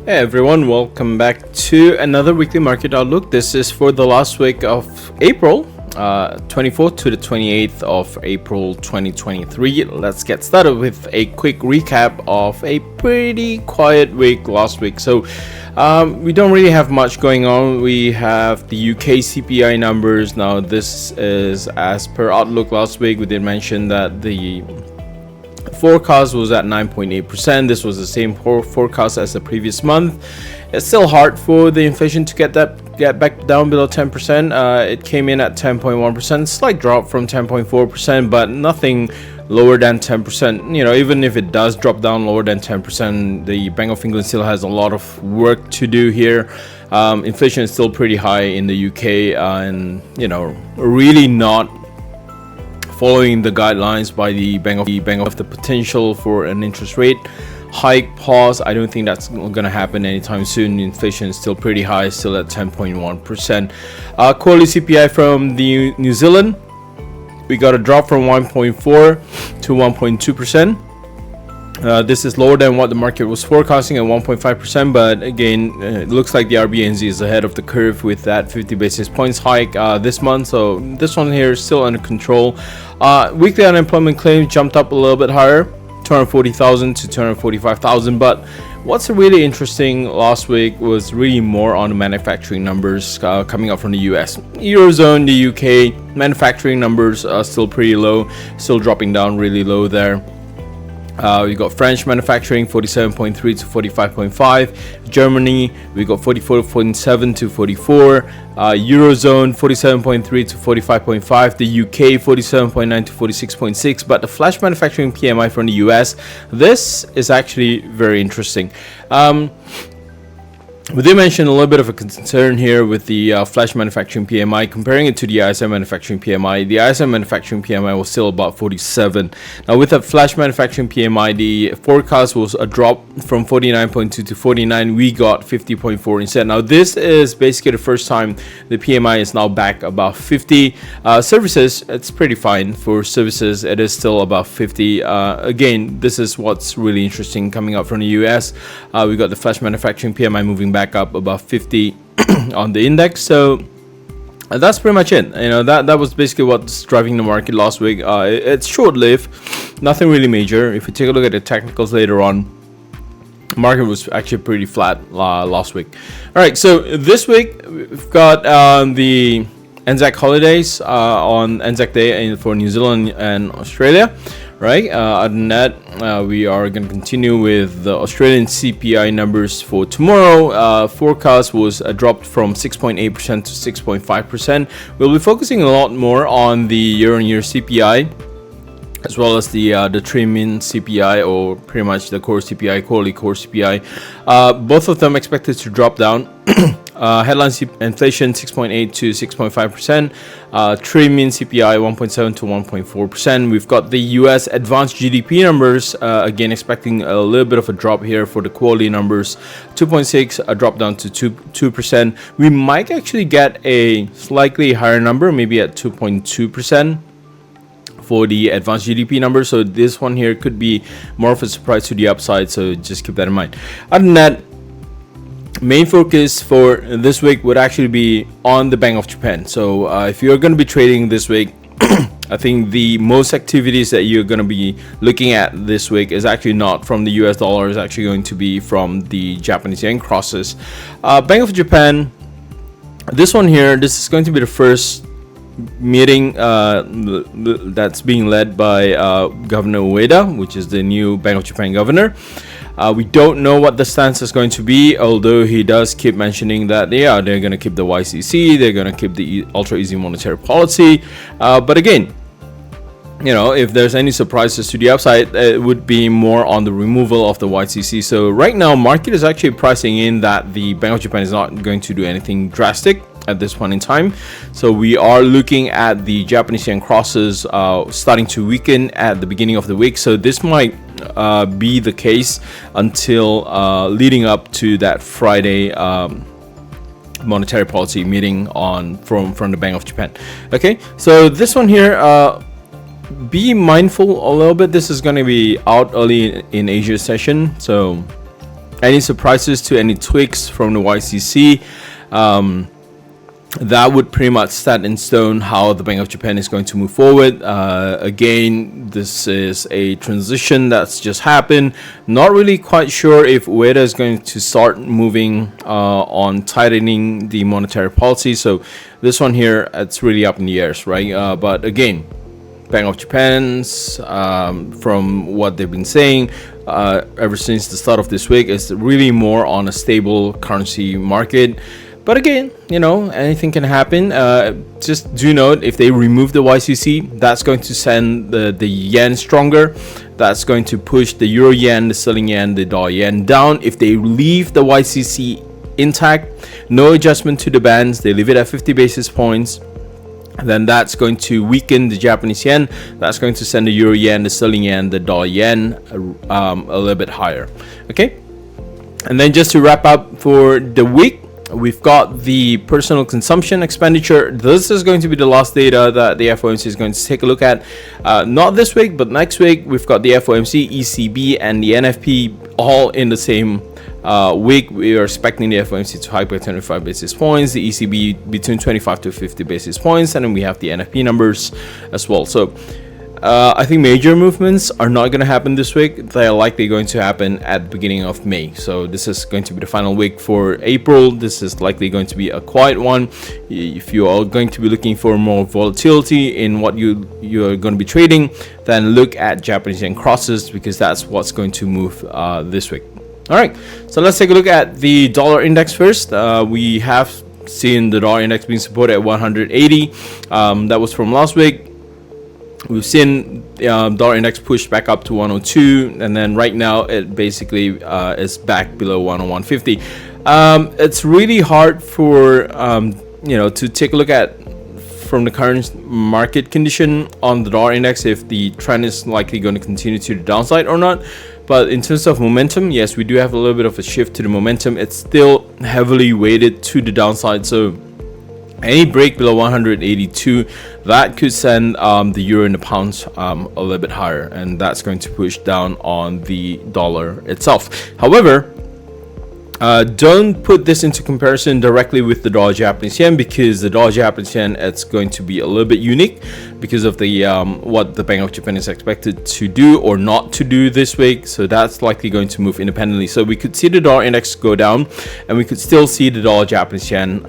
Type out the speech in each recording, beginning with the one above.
Hey everyone, welcome back to another weekly market outlook. This is for the last week of April, 24th to the 28th of April 2023. Let's get started with a quick recap of a pretty quiet week last week. So we don't really have much going on. We have the UK CPI numbers. Now this is as per outlook last week. We did mention that the forecast was at 9.8%. This was the same forecast as the previous month. It's still hard for the inflation to get back down below 10%. It came in at 10.1%, slight drop from 10.4%, but nothing lower than 10%. You know, even if it does drop down lower than 10%, the Bank of England still has a lot of work to do here. Inflation is still pretty high in the UK, and you know, really not following the guidelines by the Bank of the potential for an interest rate hike pause. I don't think that's going to happen anytime soon. Inflation is still pretty high, still at 10.1%. Quarterly CPI from the New Zealand, we got a drop from 1.4 to 1.2%. This is lower than what the market was forecasting at 1.5%, but again, it looks like the RBNZ is ahead of the curve with that 50 basis points hike this month. So this one here is still under control. Weekly unemployment claims jumped up a little bit higher, 240,000 to 245,000. But what's really interesting last week was really more on the manufacturing numbers coming up from the US. Eurozone, the UK, manufacturing numbers are still pretty low, still dropping down really low there. We got French manufacturing 47.3 to 45.5. Germany, we got 44.7 to 44. Eurozone 47.3 to 45.5. The UK 47.9 to 46.6. But the flash manufacturing PMI from the US, this is actually very interesting. We did mention a little bit of a concern here with the flash manufacturing PMI, comparing it to the ISM manufacturing PMI. The ISM manufacturing PMI was still about 47. Now with the flash manufacturing PMI, the forecast was a drop from 49.2 to 49. We got 50.4 instead. Now this is basically the first time the PMI is now back above 50. Services, it's pretty fine for services. It is still above 50. Again, this is what's really interesting coming up from the US. We got the flash manufacturing PMI moving back up above 50 on the index. So that's pretty much it. You know, that was basically what's driving the market last week. It's short-lived, nothing really major. If you take a look at the technicals later on, market was actually pretty flat last week. All right, so this week we've got the Anzac holidays on Anzac Day for New Zealand and Australia. Right. Other than that, we are going to continue with the Australian CPI numbers for tomorrow. Forecast was dropped from 6.8% to 6.5%. We'll be focusing a lot more on the year-on-year CPI, as well as the trim-in CPI, or pretty much the core CPI, quarterly core CPI. Both of them expected to drop down. Headline inflation 6.8 to 6.5%. Trim-in CPI 1.7 to 1.4%. We've got the US advanced GDP numbers, again expecting a little bit of a drop here for the quarterly numbers. 2.6, a drop down to 2%. We might actually get a slightly higher number, maybe at 2.2%. for the advanced GDP number. So this one here could be more of a surprise to the upside, so just keep that in mind. Other than that, main focus for this week would actually be on the Bank of Japan. So if you're going to be trading this week, I think the most activities that you're going to be looking at this week is actually not from the US dollar, it's actually going to be from the Japanese yen crosses. Bank of Japan, this one here, this is going to be the first meeting that's being led by Governor Ueda, which is the new Bank of Japan governor. We don't know what the stance is going to be, although he does keep mentioning that they're going to keep the YCC, they're going to keep the ultra easy monetary policy. But again, if there's any surprises to the upside, it would be more on the removal of the YCC. So right now, market is actually pricing in that the Bank of Japan is not going to do anything drastic at this point in time. So we are looking at the Japanese yen crosses starting to weaken at the beginning of the week. So this might be the case until leading up to that Friday monetary policy meeting from the Bank of Japan. Okay, so this one here, be mindful a little bit. This is going to be out early in Asia session, so any surprises to any tweaks from the YCC, that would pretty much set in stone how the Bank of Japan is going to move forward. Again, this is a transition that's just happened. Not really quite sure if Ueda is going to start moving on tightening the monetary policy. So this one here, it's really up in the air, right? But again, Bank of Japan's, from what they've been saying ever since the start of this week, is really more on a stable currency market. But again, anything can happen. Just do note, if they remove the YCC, that's going to send the yen stronger. That's going to push the euro yen, the sterling yen, the dollar yen down. If they leave the YCC intact, no adjustment to the bands, they leave it at 50 basis points, then that's going to weaken the Japanese yen. That's going to send the euro yen, the sterling yen, the dollar yen a little bit higher. Okay, and then just to wrap up for the week, we've got the personal consumption expenditure. This is going to be the last data that the FOMC is going to take a look at. Not this week, but next week. We've got the FOMC, ECB, and the NFP all in the same week. We are expecting the FOMC to hike by 25 basis points, the ECB between 25 to 50 basis points, and then we have the NFP numbers as well. So I think major movements are not going to happen this week. They are likely going to happen at the beginning of May. So this is going to be the final week for April. This is likely going to be a quiet one. If you are going to be looking for more volatility in what you're going to be trading, then look at Japanese yen crosses, because that's what's going to move this week. All right, so let's take a look at the dollar index first. We have seen the dollar index being supported at 180. That was from last week. We've seen dollar index push back up to 102, and then right now it basically is back below 101.50. It's really hard for to take a look at from the current market condition on the dollar index if the trend is likely going to continue to the downside or not. But in terms of momentum, yes, we do have a little bit of a shift to the momentum. It's still heavily weighted to the downside, so any break below 182, that could send the euro and the pounds a little bit higher, and that's going to push down on the dollar itself. However, don't put this into comparison directly with the dollar Japanese yen, because the dollar Japanese yen, it's going to be a little bit unique because of the what the Bank of Japan is expected to do or not to do this week. So that's likely going to move independently. So we could see the dollar index go down, and we could still see the dollar Japanese yen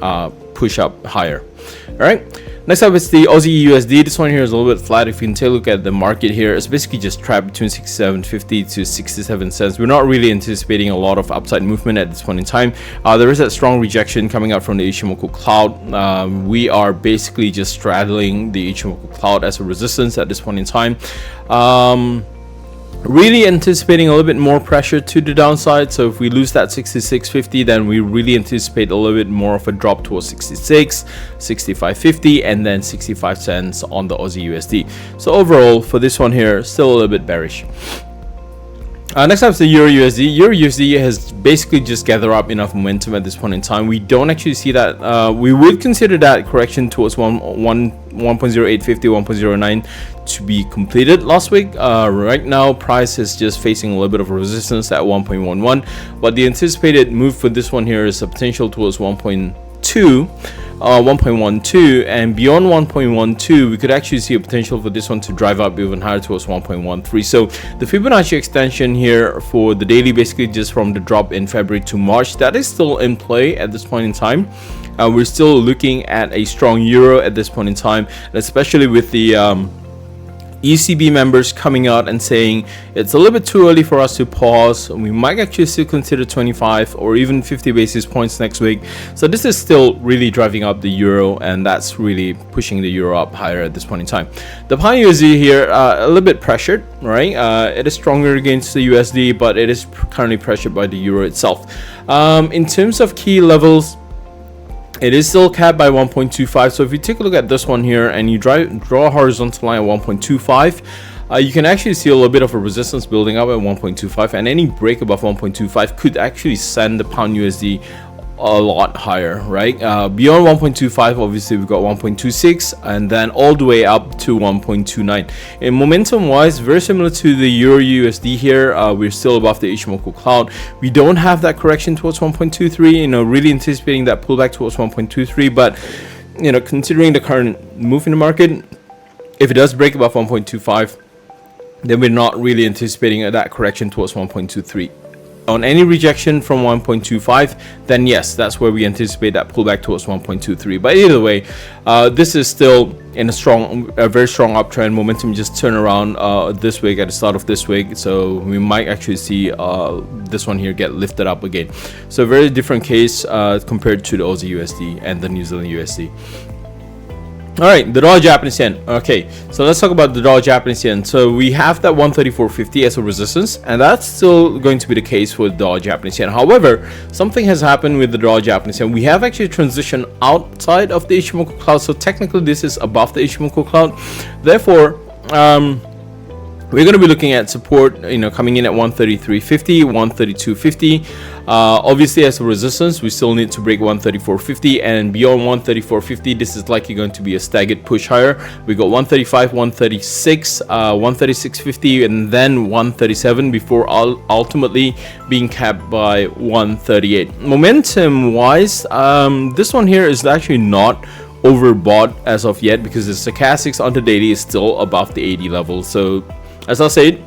push up higher. All right, next up is the Aussie USD. This one here is a little bit flat. If you can take a look at the market here, it's basically just trapped between 67.50 to 67 cents. We're not really anticipating a lot of upside movement at this point in time. There is that strong rejection coming out from the Ichimoku cloud. We are basically just straddling the Ichimoku cloud as a resistance at this point in time. Really anticipating a little bit more pressure to the downside. So if we lose that 66.50, then we really anticipate a little bit more of a drop towards 66, 65.50, and then 65 cents on the Aussie USD. So overall, for this one here, still a little bit bearish. Next up is the Euro USD. Euro USD has basically just gathered up enough momentum at this point in time. We don't actually see that. We would consider that correction towards 1.0850, 1.09 to be completed last week. Right now, price is just facing a little bit of resistance at 1.11. But the anticipated move for this one here is a potential towards 1.12, and beyond 1.12 we could actually see a potential for this one to drive up even higher towards 1.13. so the Fibonacci extension here for the daily, basically just from the drop in February to March, that is still in play at this point in time. We're still looking at a strong euro at this point in time, especially with the ECB members coming out and saying it's a little bit too early for us to pause. We might actually still consider 25 or even 50 basis points next week. So this is still really driving up the euro, and that's really pushing the euro up higher at this point in time. The pound USD here a little bit pressured, right? It is stronger against the USD, but it is currently pressured by the euro itself. In terms of key levels, it is still capped by 1.25. So if you take a look at this one here and you draw a horizontal line at 1.25, you can actually see a little bit of a resistance building up at 1.25, and any break above 1.25 could actually send the pound USD a lot higher, right? Beyond 1.25, obviously we've got 1.26, and then all the way up to 1.29. And momentum wise, very similar to the euro USD here, we're still above the Ichimoku cloud. We don't have that correction towards 1.23, really anticipating that pullback towards 1.23, but considering the current move in the market, if it does break above 1.25, then we're not really anticipating that correction towards 1.23. On any rejection from 1.25, then yes, that's where we anticipate that pullback towards 1.23. But either way, this is still in a very strong uptrend. Momentum just turned around this week, at the start of this week, so we might actually see this one here get lifted up again. So a very different case compared to the Aussie USD and the New Zealand USD. All right, the dollar Japanese yen. Okay, so let's talk about the dollar Japanese yen. So we have that 134.50 as a resistance, and that's still going to be the case for the dollar Japanese yen. However, something has happened with the dollar Japanese yen. We have actually transitioned outside of the Ichimoku cloud, so technically this is above the Ichimoku cloud. Therefore, we're going to be looking at support, coming in at 133.50, 132.50. Obviously, as a resistance, we still need to break 134.50, and beyond 134.50, this is likely going to be a staggered push higher. We got 135, 136, 136.50, and then 137 before ultimately being capped by 138. Momentum wise, this one here is actually not overbought as of yet, because the stochastics on the daily is still above the 80 level. So as I said,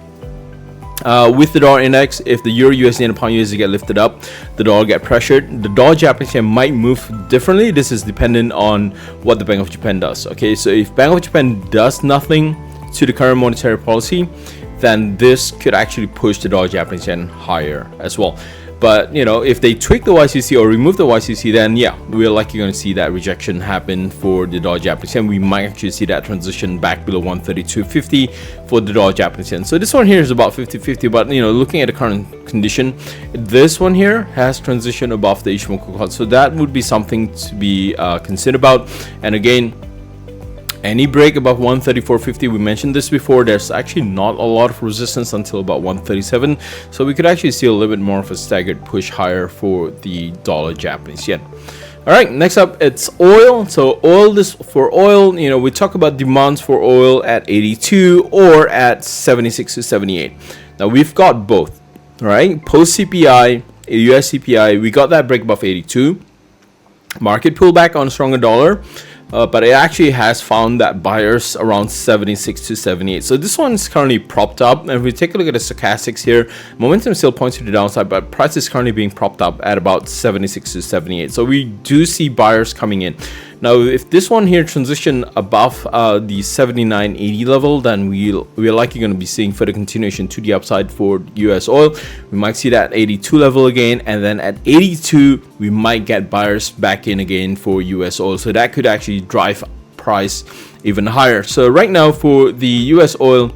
with the dollar index, if the euro USD and the pound USD get lifted up, the dollar get pressured. The dollar Japanese yen might move differently. This is dependent on what the Bank of Japan does. Okay, so if Bank of Japan does nothing to the current monetary policy, then this could actually push the dollar Japanese yen higher as well. But if they tweak the YCC or remove the YCC, then yeah, we're likely going to see that rejection happen for the dollar Japanese yen. We might actually see that transition back below 132.50 for the dollar Japanese yen. So this one here is about 50-50, but looking at the current condition, this one here has transitioned above the Ichimoku cloud. So that would be something to be considered about. And again, any break above 134.50, we mentioned this before, there's actually not a lot of resistance until about 137, so we could actually see a little bit more of a staggered push higher for the dollar Japanese yen. All right, next up, it's oil. So for oil, we talk about demands for oil at 82 or at 76 to 78. Now we've got both, all right? Post CPI, US CPI, we got that break above 82. Market pullback on stronger dollar. But it actually has found that buyers around 76 to 78. So this one is currently propped up. And if we take a look at the stochastics here, momentum still points to the downside, but price is currently being propped up at about 76 to 78. So we do see buyers coming in. Now, if this one here transition above the 79.80 level, then we're likely going to be seeing further continuation to the upside for US oil. We might see that 82 level again, and then at 82, we might get buyers back in again for US oil. So that could actually drive price even higher. So right now for the US oil,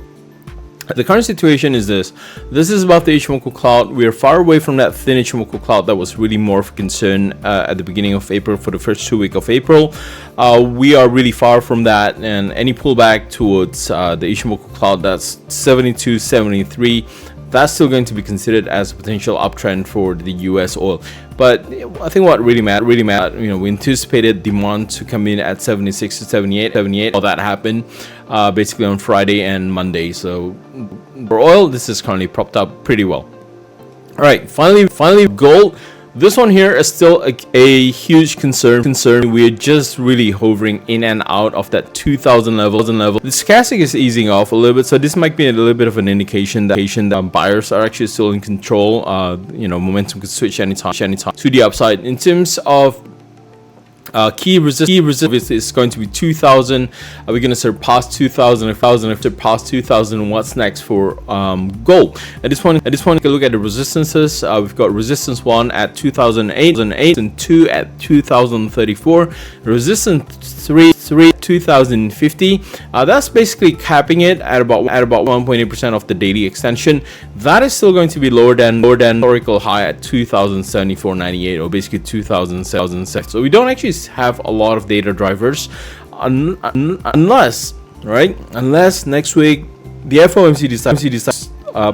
the current situation is this is above the Ichimoku cloud. We are far away from that thin Ichimoku cloud that was really more of a concern at the beginning of April, for the first 2 weeks of April. We are really far from that, and any pullback towards the Ichimoku cloud, that's 72, 73, that's still going to be considered as a potential uptrend for the US oil. But I think what really mattered, we anticipated demand to come in at 76 to 78. All that happened basically on Friday and Monday. So for oil, this is currently propped up pretty well. All right, finally, gold. This one here is still a huge concern. We're just really hovering in and out of that 2000 level. The stochastic is easing off a little bit, so this might be a little bit of an indication that buyers are actually still in control. Momentum could switch anytime to the upside. In terms of Key resistance is going to be 2,000. Are we going to surpass 2,000? If surpass 2,000, what's next for gold? At this point, take a look at the resistances. We've got resistance 1 at 2008, and 2 at 2034. Resistance 3 2050. That's basically capping it at about 1.8% of the daily extension. That is still going to be lower than historical high at 2074.98, or basically 2007. So we don't actually have a lot of data drivers unless next week the FOMC decides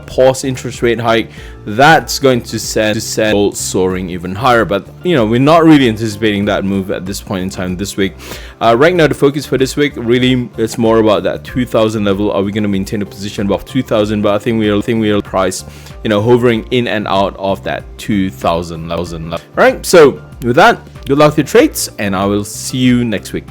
pause interest rate hike. That's going to send gold soaring even higher, but we're not really anticipating that move at this point in time this week. Right now, the focus for this week really it's more about that 2,000 level. Are we going to maintain a position above 2,000? But I think we'll price hovering in and out of that 2,000 level. All right, so with that, good luck with your trades, and I will see you next week.